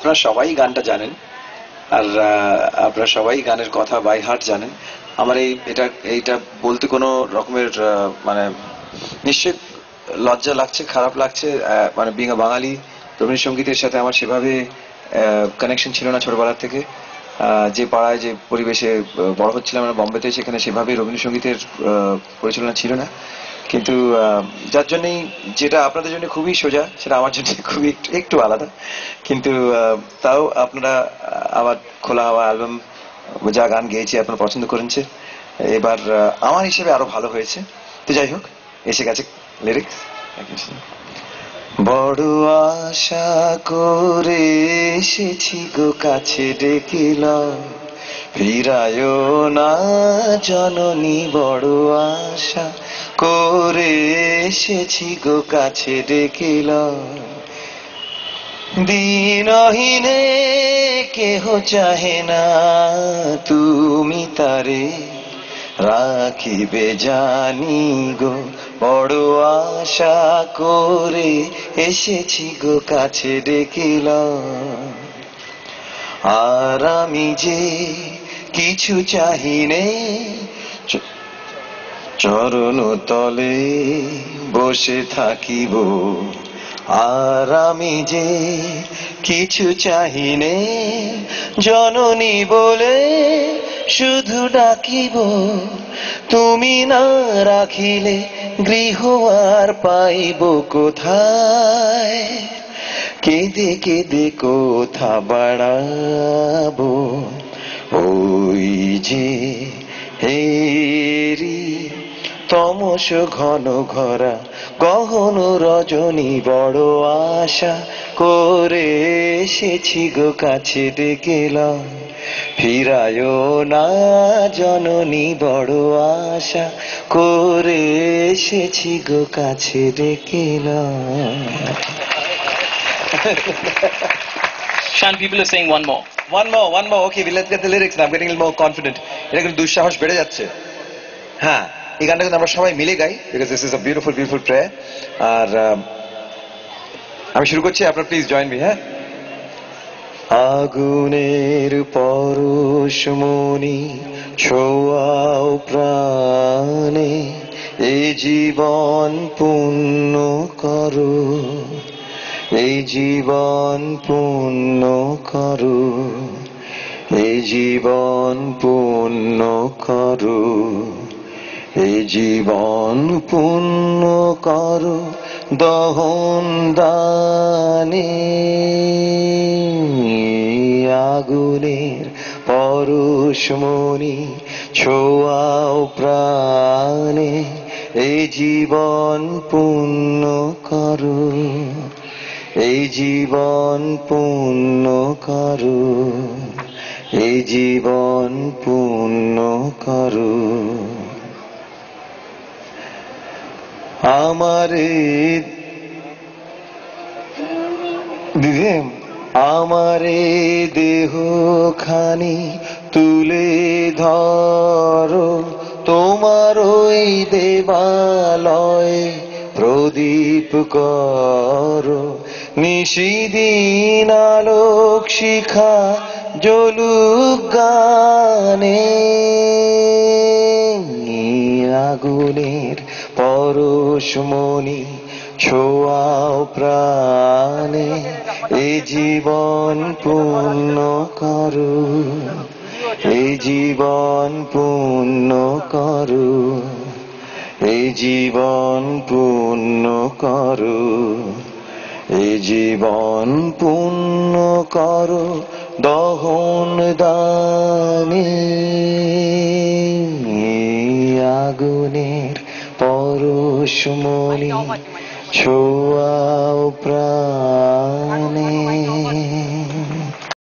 আপনারা সবাই গানটা জানেন, আর আপনারা সবাই গানের কথা বাই হার্ট জানেন। আমার এইটা বলতে কোনো রকমের মানে নিশ্চয় লজ্জা লাগছে, খারাপ লাগছে। মানে বিং বাঙালি, রবীন্দ্রসঙ্গীতের সাথে আমার সেভাবে কানেকশন ছিল না ছোটবেলার থেকে। যে পাড়ায় যে পরিবেশে বড় হচ্ছিলাম আমরা বম্বেতে, সেখানে সেভাবে রবীন্দ্রসঙ্গীতের পরিচালনা ছিল না। কিন্তু যার জন্যই যেটা আপনাদের জন্য খুবই সোজা, সেটা আমার জন্য খুবই একটু আলাদা। কিন্তু তাও আপনারা আমার খোলা হাওয়া অ্যালবাম যা গান গেয়েছি আপনারা পছন্দ করেছে, এবার আমার হিসেবে আরো ভালো হয়েছে। তো যাই হোক, এসে গেছে লিরিক্স। বড় আশা করে এসেছি গো কাছে ডেকিলাম, ফিরায় না জননী। বড় আশা করে এসেছি গো কাছে ডেকিলাম, দিনহীনে কেহ চাহে না তুমি তারে রাখিবে জানি গো। বড় আশা করে এসেছি গো কাছে ডেকিলাম, আর আমি যে কিছু চাহিনে চরণ তলে বসে থাকিব। আর আমি যে কিছু চাহিনে জননী বলে শুধু ডাকিব। তুমি না রাখিলে গৃহ আর পাইব কোথায়, কেঁদে কেঁদে কোথা বাড়াবো। ওই যে হেরি তমস ঘন ঘরা গহন রজনী, বড় আশা করে এসেছি গো কাছে ডেকেলাম, ফিরায় না জননী। বড় আশা করে এসেছি গো কাছে ডেকেলাম। Shan, people are saying one more. One more. Okay, let's get the lyrics now. I'm getting a little more confident. এটা কিন্তু দুঃসাহস বেড়ে যাচ্ছে। হ্যাঁ, এই গানটা কিন্তু আমরা সবাই মিলে গাই, because this is a beautiful beautiful prayer. আর আমি শুরু করছি, আপনারা প্লিজ জয়েন মি। হ্যাঁ, আগুনের পরশমণি ছোঁয়াও প্রাণে, এই জীবন পূর্ণ করো, এই জীবন পূর্ণ করো, এই জীবন পূর্ণ করো, এই জীবন পূর্ণ করো দহন দানে। আগুনের পরশমণি ছোঁয়াও প্রাণে, এই জীবন পূর্ণ করো, এই জীবন পূর্ণ করো, এই জীবন পূর্ণ করো। আমারে দিদি, আমারে দেহ খানি তুলে ধরো, তোমার ওই দেবালয় প্রদীপ করো, নিশিদিন আলোক শিখা জ্বলুক গানে। আগুনের পরশমণি ছোঁয়াও প্রাণে, এই জীবন পূর্ণ করো, এই জীবন পূর্ণ করো, এই জীবন পূর্ণ করো, এই জীবন পূর্ণ করো দহন দানে। আগুনের পরশমণি ছোঁয়াও প্রাণে।